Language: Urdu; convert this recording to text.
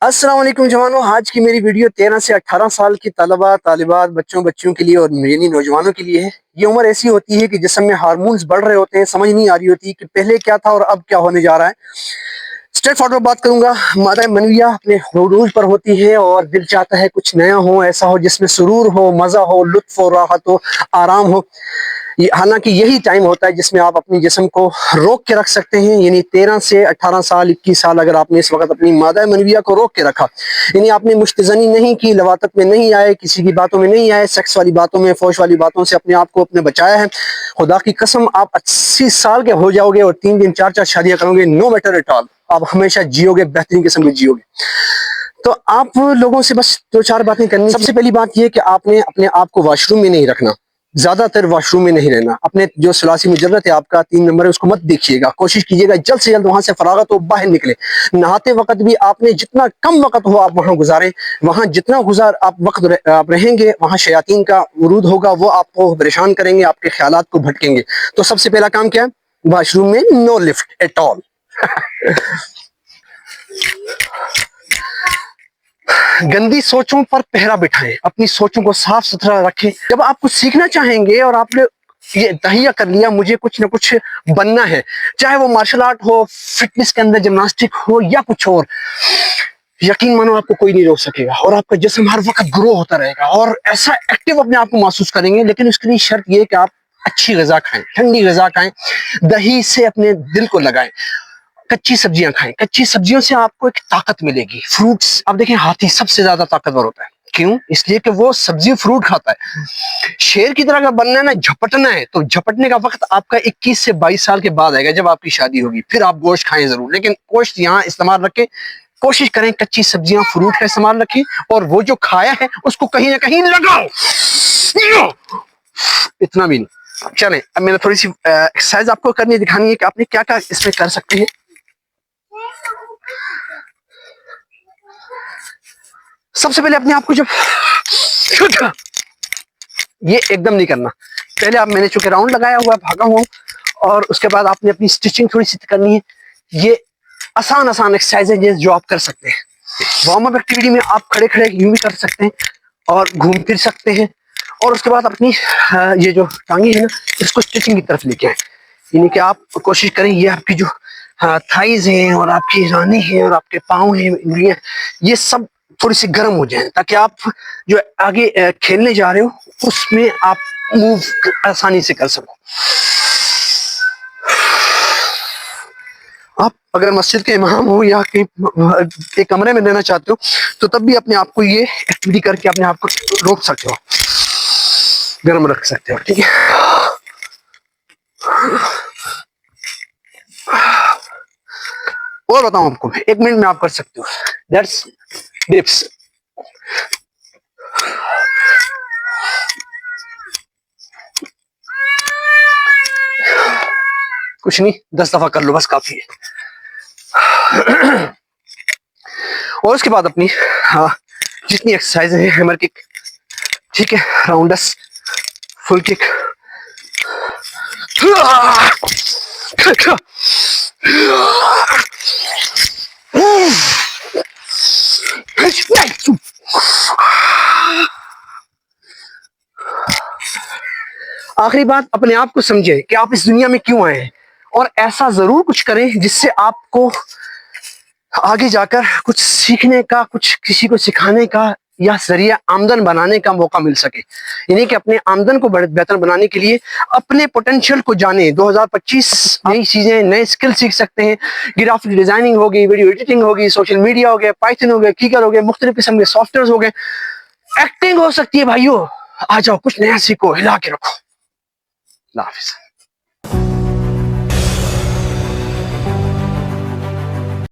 السلام علیکم جوانوں، آج کی میری ویڈیو 13 سے 18 سال کی طلبہ طالبات بچوں کے لیے اور یعنی نوجوانوں کے لیے ہے۔ یہ عمر ایسی ہوتی ہے کہ جسم میں ہارمونز بڑھ رہے ہوتے ہیں، سمجھ نہیں آ رہی ہوتی کہ پہلے کیا تھا اور اب کیا ہونے جا رہا ہے۔ اسٹریٹ فارورڈ بات کروں گا، مادہ منویہ اپنے عروج پر ہوتی ہے اور دل چاہتا ہے کچھ نیا ہو، ایسا ہو جس میں سرور ہو، مزہ ہو، لطف ہو، راحت ہو، آرام ہو۔ حالانکہ یہی ٹائم ہوتا ہے جس میں آپ اپنی جسم کو روک کے رکھ سکتے ہیں، یعنی 13 سے 18 سال 21 سال اگر آپ نے اس وقت اپنی مادہ منویہ کو روک کے رکھا، یعنی آپ نے مشتزنی نہیں کی، لواطت میں نہیں آئے، کسی کی باتوں میں نہیں آئے، سیکس والی باتوں میں، فوش والی باتوں سے اپنے آپ کو بچایا ہے، خدا کی قسم آپ 80 سال کے ہو جاؤ گے اور 3 دن 4 شادیاں کرو گے، نو میٹر ایٹ آل، آپ ہمیشہ جیو گے، بہترین قسم کے جیو گے۔ تو آپ لوگوں سے بس 2-4 باتیں کرنی۔ سب سے پہلی بات یہ کہ آپ نے اپنے آپ کو واش روم میں نہیں رکھنا، زیادہ تر واش روم میں نہیں رہنا، اپنے جو ثلاثی مجرد ہے آپ کا 3 نمبر ہے اس کو مت دیکھیے گا، کوشش کیجیے گا جلد سے جلد وہاں سے فراغت ہو، باہر نکلے۔ نہاتے وقت بھی آپ نے جتنا کم وقت ہو آپ وہاں گزاریں، وہاں جتنا آپ وقت آپ رہیں گے وہاں شیاطین کا ورود ہوگا، وہ آپ کو پریشان کریں گے، آپ کے خیالات کو بھٹکیں گے۔ تو سب سے پہلا کام کیا ہے؟ واش روم میں نو لفٹ ایٹ آل۔ گندی سوچوں پر پہرا بٹھائیں، اپنی سوچوں کو صاف ستھرا رکھیں۔ جب آپ کچھ سیکھنا چاہیں گے اور آپ نے یہ تہیہ کر لیا مجھے کچھ نہ کچھ بننا ہے، چاہے وہ مارشل آرٹ ہو، فٹنس کے اندر جمناسٹک ہو یا کچھ اور، یقین مانو آپ کو کوئی نہیں روک سکے گا اور آپ کا جسم ہر وقت گرو ہوتا رہے گا اور ایسا ایکٹیو اپنے آپ کو محسوس کریں گے۔ لیکن اس کے لیے شرط یہ کہ آپ اچھی غذا کھائیں، ٹھنڈی غذا کھائیں، دہی سے اپنے دل کو لگائیں، کچی سبزیاں کھائیں، کچی سبزیوں سے آپ کو ایک طاقت ملے گی۔ فروٹس، آپ دیکھیں ہاتھی سب سے زیادہ طاقتور ہوتا ہے، کیوں؟ اس لیے کہ وہ سبزی فروٹ کھاتا ہے۔ شیر کی طرح اگر بننا ہے نا، جھپٹنا ہے، تو جھپٹنے کا وقت آپ کا 21 سے 22 سال کے بعد آئے گا جب آپ کی شادی ہوگی، پھر آپ گوشت کھائیں ضرور، لیکن گوشت یہاں استعمال رکھیں، کوشش کریں کچی سبزیاں فروٹ کا استعمال رکھیں، اور وہ جو کھایا ہے اس کو کہیں نہ کہیں لگاؤ، اتنا بھی نہیں۔ چلیں اب میں نے تھوڑی سی ایکسرسائز آپ کو کرنی دکھانی ہے کہ آپ نے کیا کیا اس میں کر سکتے ہیں۔ سب سے پہلے اپنے آپ کو جب یہ ایک دم نہیں کرنا، پہلے آپ، میں نے چونکہ راؤنڈ لگایا ہوا بھاگا ہوا، اور اس کے بعد آپ نے اپنی سٹچنگ تھوڑی سی کرنی ہے۔ یہ آسان ایکسرسائز ہیں جو آپ کر سکتے ہیں۔ وارم اپ ایکٹیویٹی میں آپ کھڑے کھڑے یوں بھی کر سکتے ہیں اور گھوم پھر سکتے ہیں، اور اس کے بعد اپنی یہ جو ٹانگیں ہیں نا اس کو سٹچنگ کی طرف لے کے آئیں، یعنی کہ آپ کوشش کریں یہ آپ کی جو تھائز ہیں اور آپ کی رانی ہیں اور آپ کے پاؤں ہیں، انگلیاں، یہ سب تھوڑی سی گرم ہو جائیں تاکہ آپ جو آگے کھیلنے جا رہے ہو اس میں آپ موو آسانی سے کر سکو۔ آپ اگر مسجد کے امام ہو یا کہیں کمرے میں لینا چاہتے ہو تو تب بھی اپنے آپ کو یہ ایکٹیویٹی کر کے اپنے آپ کو روک سکتے ہو، گرم رکھ سکتے ہو، ٹھیک ہے؟ اور بتاؤں آپ کو، 1 منٹ میں آپ کر سکتے ہو، دیٹس ڈپس۔ کچھ نہیں، 10 دفعہ کر لو بس، کافی ہے۔ اور اس کے بعد اپنی جتنی ایکسرسائز ہے، ہیمر کک، ٹھیک ہے، راؤنڈس، فل کک، آخری بات، اپنے آپ کو سمجھے کہ آپ اس دنیا میں کیوں آئے ہیں، اور ایسا ضرور کچھ کریں جس سے آپ کو آگے جا کر کچھ سیکھنے کا، کچھ کسی کو سکھانے کا یا ذریعہ آمدن بنانے کا موقع مل سکے، یعنی کہ اپنے آمدن کو بہتر بنانے کے لیے اپنے پوٹینشیل کو جانیں۔ 2025 نئی چیزیں، نئے اسکل سیکھ سکتے ہیں، گرافک ڈیزائننگ ہوگی، ویڈیو ایڈیٹنگ ہوگی، سوشل میڈیا ہو گیا، پائتھن ہو گیا، کیکر ہو گیا، مختلف قسم کے سافٹ ویئر ہو گئے، ایکٹنگ ہو سکتی ہے۔ بھائیو آ جاؤ، کچھ نیا سیکھو، ہلا کے رکھو۔ اللہ حافظ۔